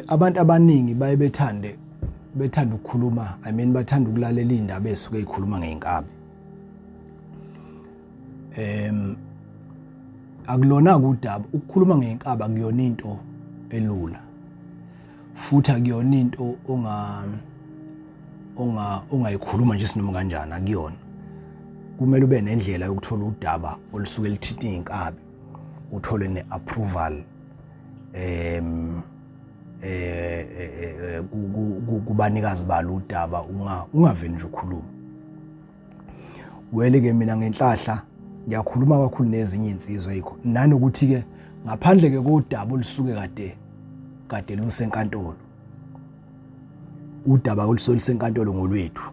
Abantu abaningi baye bethanda ukukhuluma, bathanda ukulalela indaba esuke ezikhuluma ngeenkabi. Akulona udaba ukukhuluma ngeenkabi akuyona into elula. Futhi akuyona into ongayikhuluma nje sinoma kanjani, akuyona. Kumele ube nendlela yokuthola udaba olusuke lithinta izinkabi, uthole neapproval kubanikazi balo udaba, ungaveli nje ukhuluma. Wele ke mina ngenhlahla ngiyakhuluma kakhulu nezinye insizwa yikho, nanokuthi ke ngaphandle ke kodaba olusuke kade lusenkantolo, udaba olusenkantolo ngolwethu.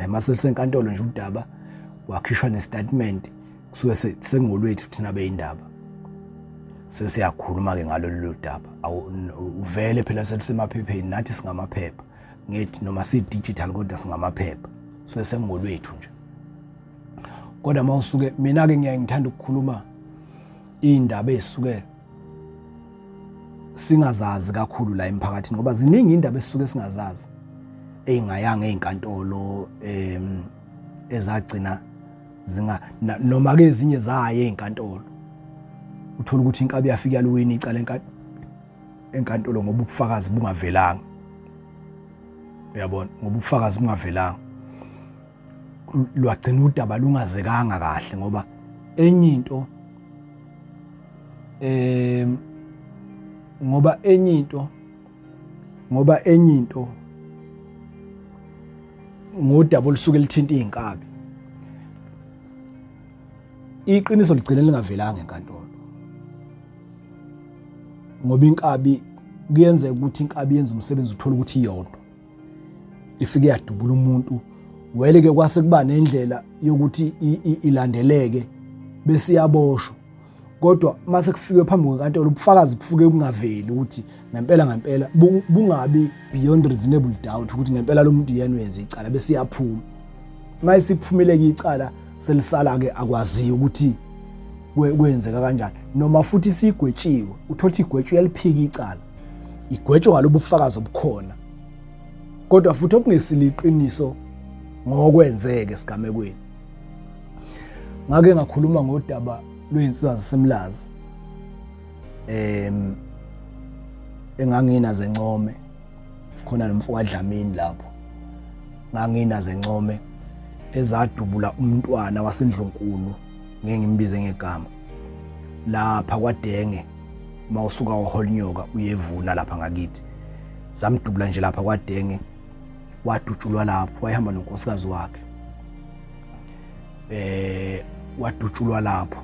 Mase lisenkantolo nje udaba wakhishwa nestatement kusuke sengolwethu thina beindaba, sesiyakhuluma ke ngalo lolu daba. Uvele phela selisemaphepheni, nathi singamaphepha, ngithi noma si-digital kodwa singamaphepha, so sengolwethu nje. Kodwa mawusuke mina ke ngiyangithanda ukukhuluma indaba ezisuke singazazi kakhulu la emphakathini, ngoba ziningi indaba esisuke singazazi ezingayanga ezinkantolo, ezagcina noma ke ezinye zaya ezinkantolo. Uthola ukuthi inkabi yafika yaluwini icala enkantolo ngoba ubufakazi bungavelanga. Uyabona, ngoba ubufakazi bungavelanga lwagcina udaba lungazekanga kahle, ngoba enye into ngodaba olusuke lithinta izinkabi, iqiniso ligcina lingavelanga enkantolo, ngoba inkabi kuyenzeka ukuthi inkabi yenza umsebenzi uthola ukuthi iyodwa ifike yadubula umuntu. Wele ke kwase kuba nendlela yokuthi ilandeleke bese iyaboshwa, kodwa mase kufikwe phambi kwenkantolo ubufakazi bufuke bungaveli ukuthi ngempela bungabi beyond reasonable doubt ukuthi ngempela lo muntu yena wenza icala, bese iyaphuma. Mayisiphumile ke icala selisala ke akwazi ukuthi kwenzeka kanjani, noma futhi sigwetshiwe, uthola ukuthi igwetshwe yaliphika icala, igwetshwe ngalobu bufakazi obukhona, kodwa futhi obungesili iqiniso ngokwenzeke esigamekweni. Ngake ngakhuluma ngodaba lwezinsizwa zaseMlazi, enganginaze Ncome, khona nomfowabo Dlamini lapho, nganginaze Ncome ezadubula umntwana waseNdlunkulu, ngeke ngimbize ngegama, lapha kwaDenge mawusuka eHolinyoka uyevuna lapha ngakithi. Zamdubula nje lapha kwaDenge, wadutshulwa lapho, wayehamba nonkosikazi wakhe. Wadutshulwa lapho,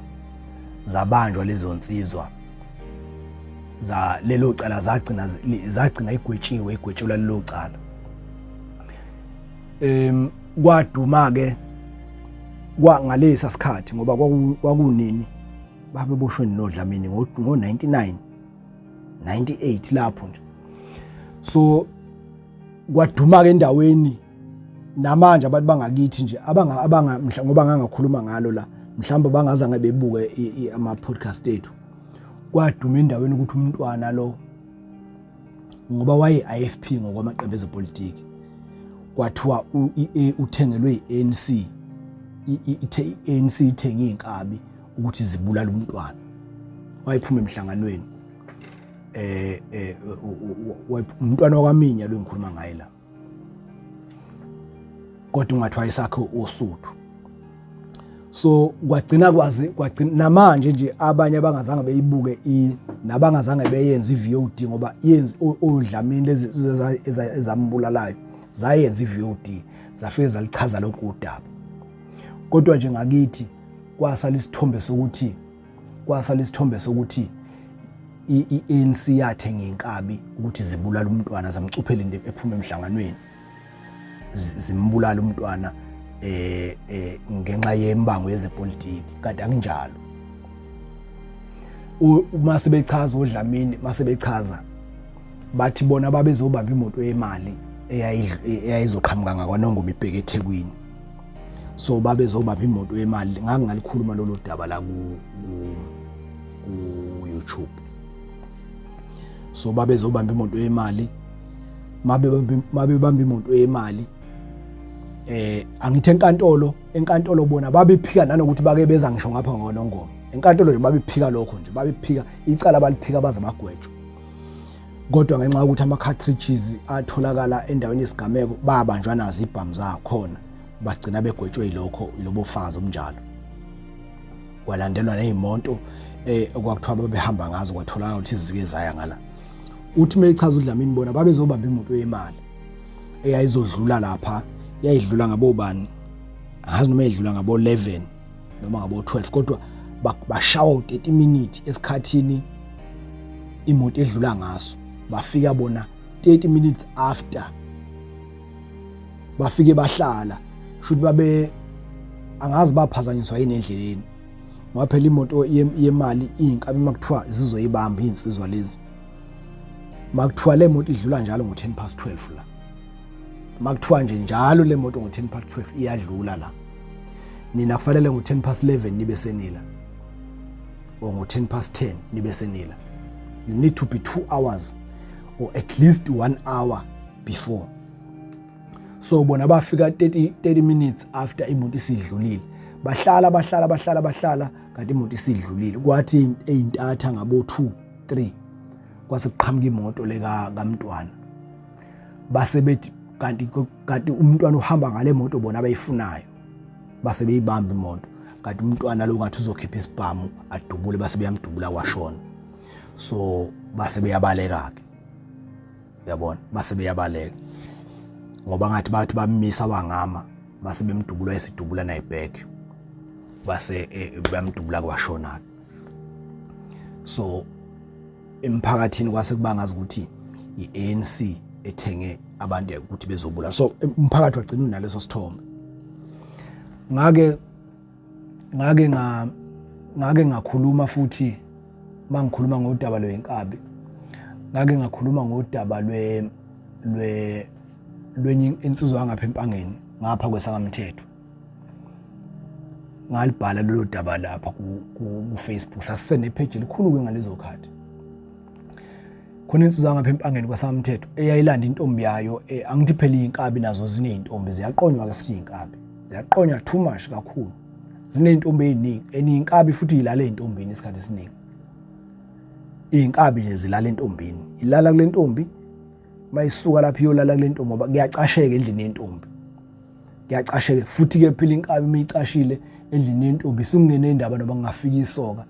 zabanjwa lezo nsizwa za lelo cala, zagcina igwetshelwa lelo cala. Kwaduma ke kwangalesa sikhathi ngoba kwakunini babeboshwe noDlamini ngo99 98 lapho nje. So kwaduma ke endaweni, namanje abantu bangakithi nje ngoba ngangakhuluma ngalo la, mhlawumbe bangazange bebuke ama podcast ethu. Kwaduma endaweni ukuthi umntwana lo, ngoba waye IFP ngokwamaqembu ezepolitiki, kwathiwa uthengelwe iANC, iANC ithenge izinkabi ukuthi zibulala umntwana. Wayephuma emhlanganweni, umntwana wakwaMinya lo ngikhuluma ngaye la, kodwa ungathiwa isakho oSuthu. So kwagcina namanje nje abanye abangazange beyibuke nabangazange beyenza iVOD, ngoba yenza oDlamini lezi ezambulalayo zayenza iVOD, zafike zalichaza lokho udaba. Kodwa nje ngakithi kwasala isithombe sokuthi iANC yathenga inkabi ukuthi zibulala umntwana, zamcuphela into ephuma emhlanganweni, zimbulala umntwana ngenxa yembango yezepolitiki. Kanti akunjalo. Mase bechaza oDlamini, mase bechaza bathi bona babezobamba imoto yemali eyayizoqhamuka ngakwaNongoma ibheke eThekwini. So babezobamba imoto yemali, ngalikhuluma lolu daba la ku YouTube. so babezobamba imoto yemali mabe bamba imoto yemali angithi enkantolo bona babephika nanokuthi bake beza ngisho ngapha ngonongoma enkantolo nje babephika lokho nje babephika icala baliphika baze bagwetshwe kodwa ngenxa ukuthi ama cartridges atholakala endaweni yesigameko babanjwa nazo ibhamu zakhona bagcina begwetshwe yilokho ilobofazi omnjalo kwalandelwa nezimoto okwakuthiwa babehamba ngazo kwatholakala ukuthi izike zaya ngala uthi mechaza uDlamini bona babezobamba imoto yemali eyayizodlula lapha yayidlula ngabobani angazi noma edlula ngabo 11 noma ngabo 12 kodwa bashawa 30 minutes esikhathini imoto edlula ngaso bafika bona 30 minutes after bafike bahlala should babe angazi baphazanyiswa yini endleleni ngoba phela imoto yemali inkabi makuthiwa zizoyibamba insizwa lezi makuthiwa le moto idlula njalo ngo10:12 la makuthiwa nje njalo le moto ngo10:12 iyadlula la nina kufanele ngo10:11 nibe senila or ngo10:10 nibe senila you need to be 2 hours or at least 1 hour before so bona bafika 30 minutes after imoto isidlulile bahlala kanti imoto isidlulile kwathi eyintatha ngabo 2-3 kwase kuqhamuka imoto leka kaMntwana base bethi kanti umntwana uhamba ngale moto bona abayifunayo base beyibamba imoto kanti umntwana lo ngathi uzokhipha isibhamu adubule base beyamdubula kwashona so base beyabaleka ke yabona base beyabaleka ngoba ngathi bathi bamisa wangama base bemdubula esidubula nayibheke base bamdubula kwashona so emphakathini kwase kubangazi ukuthi iANC ethenge abantu ukuthi bezobula so umphakathi wagcina unaleso sithombe ngake ngakhuluma futhi mangikhuluma ngodaba lwenkabi ngake ngakhuluma ngodaba lwenye insizwa ngapha empangeni ngapha kwesakamthetho ngalibhala lelo daba lapha ku Facebook sasisene page likhulu ke ngalezo khathi khona insizwa ngapha empangeni kwasamthetho eyayilanda intombi yayo angithi phela inkabi nazo zineintombi ziyaqonywa ke futhi inkabi ziyaqonywa too much kakhulu zineintombi eziningi eninkabi futhi ilale intombini isikhathi esiningi inkabi nje zilala entombini ilala kule ntombi mayisuka lapha iyolala kule ntombi ngoba kuyacasheka endlini yentombi kuyacasheka futhi ke phela inkabi mayicashile endlini yentombi singene indaba noba ngafika isoka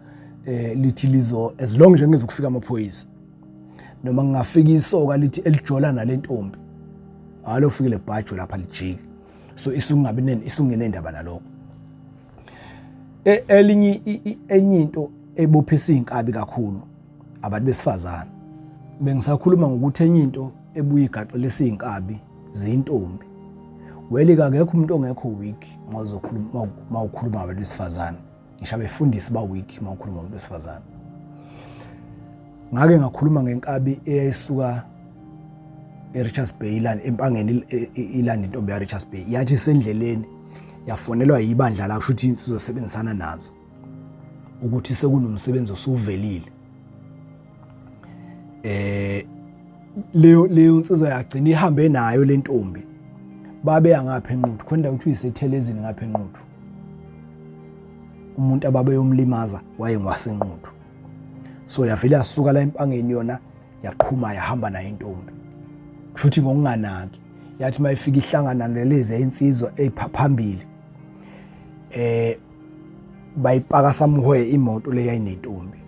lithi lizo as long nje ngizokufika amaphoyisa noma ngingafika isoka lithi elijola nalentombi alo fikile bhajo lapha lijike so isungene indaba nalokho elinye enye into ebophisa inkabi kakhulu abantu besifazana bengisakhuluma ngokuthi enye into ebuye igaxelisa inkabi zintombi weli kangekho umuntu ongekho weak mawukhuluma abantu besifazana ngisho abefundisi ba weak mawukhuluma ngomuntu besifazana ngake ngakhuluma ngenkabi eyayisuka eRichards Bay empangeni ilanda intombi yaRichards Bay yathi sendleleni yafonelwa yibandla la kusho ukuthi sizosebenzisana nazo ukuthi sekunomsebenzi osuvelile leyo insizwa yagcina ihambe nayo lentombi babe angapha enquthu kwenda ukuthi uyisithelezini ngapha enquthu umuntu ababe yomlimaza wayengwasenquthu so yavela yasuka la empangeni yona yaqhuma yahamba nayo intombi kushuthi ngokunganaki yathi mayifika ihlangana nalezi insizwa ephambili bayipaka samhoye imoto le yayinentombi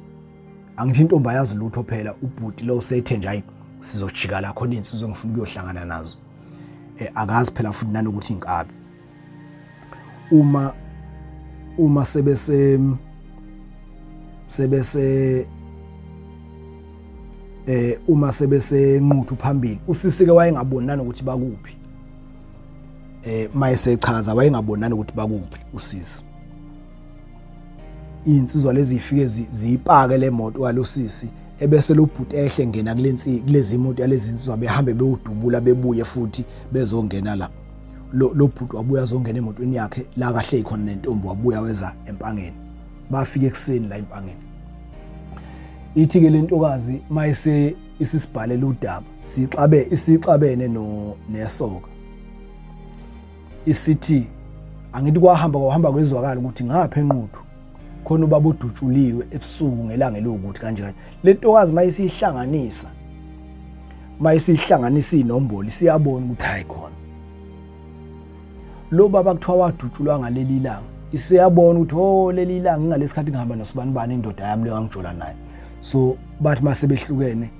angithi intombi ayazi lutho phela ubhuti lo sethe nje hayi sizojika la khona insizwa ngifuna ukuyohlangana nazo akazi phela futhi nanokuthi inkabi uma sebese uma sebese nquthu phambili usisike wayengabonana ukuthi bakuphi mayesechaza wayengabonana ukuthi bakuphi usisi insizwa lezi ifike ziyipake le moto walosisi ebese lo bhuti ehle ngena kulezi imoto yalezi insizwa behambe bewudubula bebuye futhi bezongena la lo bhuti wabuya azongena emotweni yakhe la kahle ikhona nentombi wabuya weza empangeni bafika ekseni la empangeni ithi ke lentokazi mayise isisibhalela udaba isixabene nesoka isithi angithi kwahamba kwezwakala ukuthi ngapha enquthu khona ubaba udutshuliwe ebusuku ngelanga elokuthi kanje le ntokazi mayisihlanganisa inombolo siyabona ukuthi hayi khona lo baba kuthiwa wadutshulwa ngaleli langa isiyabona ukuthi leli langa ngalesikhathi ngihamba noSibanibani indoda yami leyo ngijola naye so bathi mase behlukene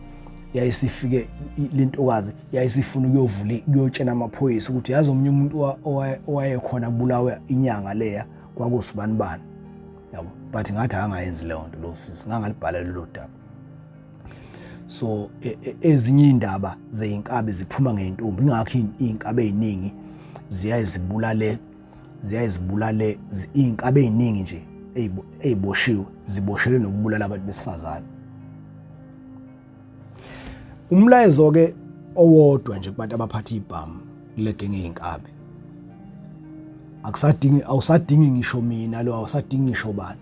yayisifike lentokazi yayisifuna ukuyotshena amaphoyisa ukuthi yazi omunye umuntu owayekhona kubulawa inyanga leya kwakuSibanibani yabo bathi ngathi angayenzi leyo nto lo sisi ngangalibhalela lo daba so ezinye indaba zeinkabi ziphuma ngentombi ingakho inkabi eziningi ziyazibulale inkabi eziningi nje eziboshiwe ziboshelwe nokubulala abantu besifazane. Umlayezo ke owodwa nje kubantu abaphatha ibhamu legenge yeinkabi awusadingi ngisho mina lo awusadingi ngisho bani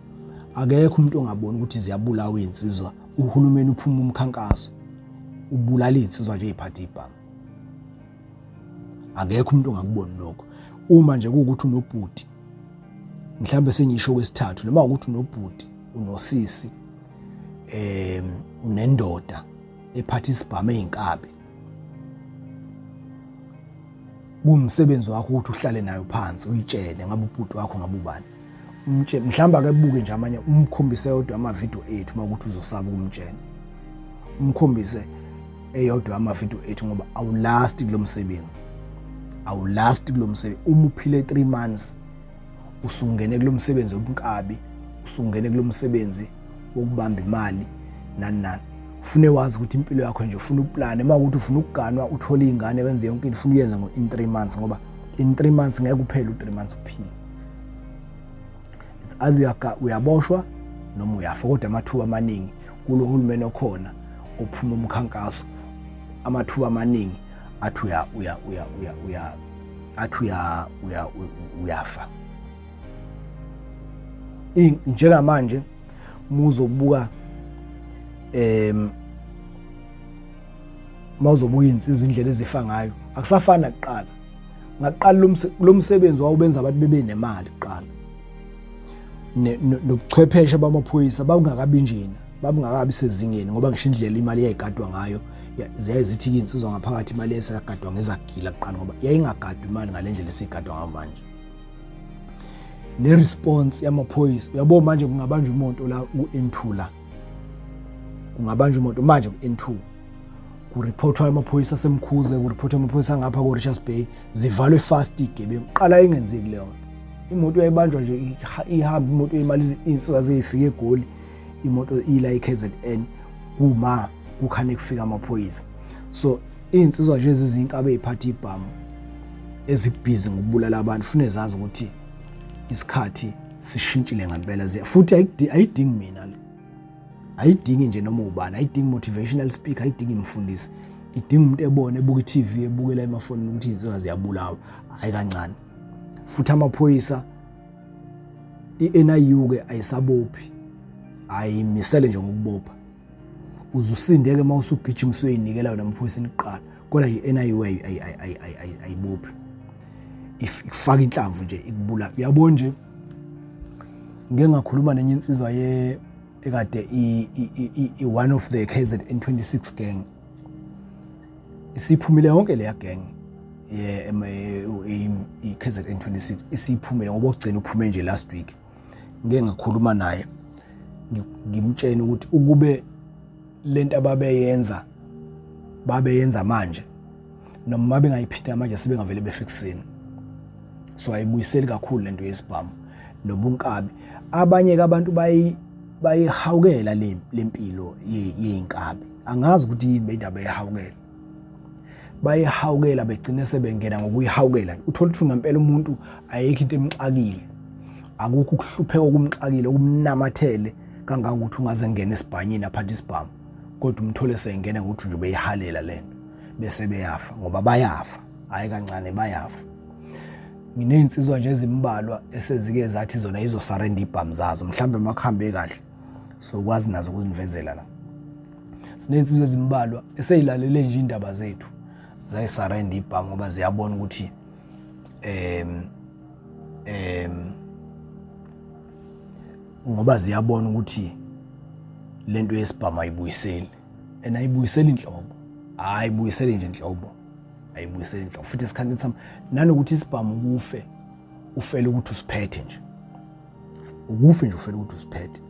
akekho umuntu ongaboni ukuthi ziyabulawa insizwa uhulumeni uphuma umkhankaso ubulala insizwa nje eziphatha ibhamu akekho umuntu ongakuboni lokho uma nje kuukuthi unobhuti mhlambe senyisho kwesithathu noma ukuthi unobhuti unosisi unendoda ephatha isibhamu ezeinkabi kumsebenzi wakho ukuthi uhlale nayo phansi uyitshele ngabe ubhuti wakho ngabe ubani mhlamba ake buke nje amanye umkhombise yodwa amavideo ethu makuthi uzosaba ukumtshela umkhombise eyodwa amavideo ethu ngoba awulast kulomsebenzi uma uphile 3 months usungene kulomsebenzi wobunkabi usungene kulomsebenzi wokubamba imali nani ufune wazi ukuthi impilo yakho nje ufuna uplane makuthi ufuna ukuganwa uthola izingane wenze yonke into ufuna uyenza in 3 months ngoba in 3 months ngeke kuphele u3 months uphile it's either uyaboshwa noma uyafa kodwa amathuba amaningi kulo hulumeni okhona ophuma umkhankaso amathuba amaningi athi uyafa njengamanje muzobuka mawuzobuka insizwa indlela ezifa ngayo akusafana nakuqala ngaqala lo msebenzi wawubenza abantu bebe nemali kuqala nobuchwepheshe bamaphoyisa babungakabi njena babungakabi sezingeni ngoba ngisho indlela imali yayigadwa ngayo ziyazithi insizwa ngaphakathi imali esagadwa ngezagila kuqala ngoba yayingagadwa imali ngalendlela esigadwa ngayo manje ne response yamaphoyisa uyabo manje kungabanjwa imoto la ku-N2 la kungabanjwa imoto manje ku-N2 kureportwa amaphoyisa asemkhuze kureportwa amaphoyisa ngapha ku Richards Bay zivalwe fast igebengu qala ingenzeki leyo imoto yayibanjwa nje ihamba imoto imali insizwa zeyifika eGoli imoto ila iKZN uma kukhane kufika amaphoyisa so insizwa nje ezizinkabe eziphatha ibhamu ezibhizi ngokubulala abantu fune zazi ukuthi isikhathi sishintshile ngempela futhi ayidingi mina ayidingi nje noma ubani ayidingi motivational speaker ayidingi imfundisi idinga umuntu ebone ebuka iTV ebukela emafonini ukuthi insizwa ziyabulawa hayi kancane futhi amaphoyisa iNIU ke ayisabophi ayimisele nje ngokubopha uzusindeke mawusugijimiswe yinikela namaphoyisa eniqala kodwa nje iNIU ayibophi ifaka inhlamvu nje ikubula uyabona nje ngeke ngakhuluma nenye insizwa ekade one of the KZN26 gang isiphumile yonke leya gang iKZN26 isiphumile ngoba ugcina uphume nje last week ngeke ngakhuluma naye ngimtshela ukuthi ukube lento ababeyenza manje noma bengayiphinda manje sebengavele befikseni so ayibuyiseli kakhulu lento yesibhamu nobunkabi abanye ke abantu bayihawukela lempilo yeinkabi angazi ukuthi yini indaba yehawukela bayihawukela begcine sebengena ngokuyihawukela uthola ukuthi ngempela umuntu ayikho into emxakile akukho ukuhlupheka okumxakile okumnamathele kangangokuthi ungaze ngene esibhanyini aphatha isibhamu kodwa umthole sengena ngokuthi nje beyihalela lento bese beyafa ngoba bayafa hayi kancane bayafa nginezinsizwa nje ezimbalwa esezike zathi zona izosurrender ibhamu zazo mhlambe makhambe kahle so kwazi nazo ukunivezela la Sinezinsizwa ezimbalwa eseyilalele nje indaba zethu zayisarenda ibhamu ngoba ziyabona ukuthi ngoba ziyabona ukuthi lento yesibhamu ayibuyiseli ayibuyiseli inhlobo ayibuyiseli nje inhlobo ayibuyiseli inhlobo futhi esikhathini sami nanokuthi isibhamu kufe ufele ukuthi usiphethe nje ukufe nje ufele ukuthi usiphethe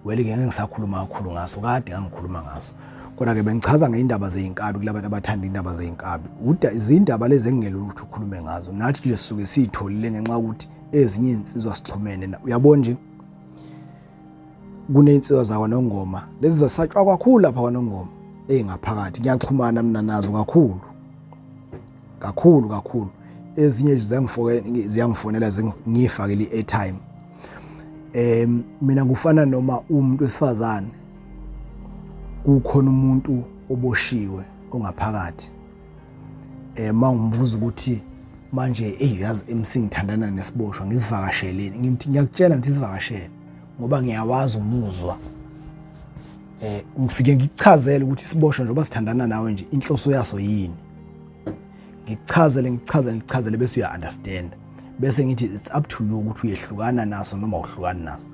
wele ke ngeke ngisakhuluma kakhulu ngaso kade ngangikhuluma ngaso kodwa ke bengichaza ngeindaba zeinkabi kulabantu abathanda indaba zeinkabi izindaba lezi engingelo ukuthi ukhulume ngazo nathi nje sisuke sitholile ngenxa ukuthi ezinye insizwa sixhumene uyabona nje kuney'nsizwa zakwaNongoma lezi zasatshwa kakhulu lapha kwaNongoma ngaphakathi ngiyaxhumana mina nazo kakhulu ezinye ziyangifonela ngifakele i-airtime mina kufana noma umuntu wesifazane kukhona umuntu oboshiwe ongaphakathi mangimbuza ukuthi manje yazi MC ngithandana nesiboshwa ngizivakasheleni ngithi ngiyakutshela ukuthi isivakashele ngoba ngiyawazi umuzwa ngifike ngikuchazele ukuthi isiboshwa njengoba sithandana nawe nje inhloso yaso yini ngikuchazele bese uya understand bese ngithi it's up to you ukuthi uyehlukana naso noma uhlukana naso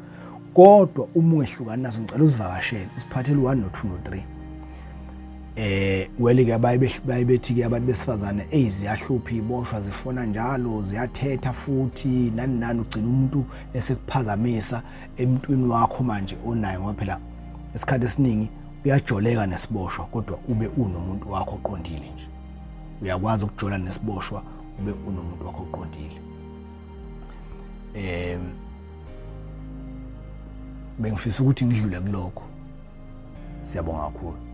kodwa uma ungehlukana naso ngicela usivakashele usiphathele 1 no 2 no 3 wele ke bayibethi ke abantu besifazane ziyahlupha iboshwa zifona njalo ziyathetha futhi nani ugcina umuntu esekuphazamisa emntwini wakho manje onayo ngoba phela isikhathi esiningi uyajoleka nesiboshwa kodwa ube unomuntu wakho oqondile nje uyakwazi ukujola nesiboshwa ube unomuntu wakho oqondile bengifisa ukuthi ngidlule kuloko siyabonga kakhulu.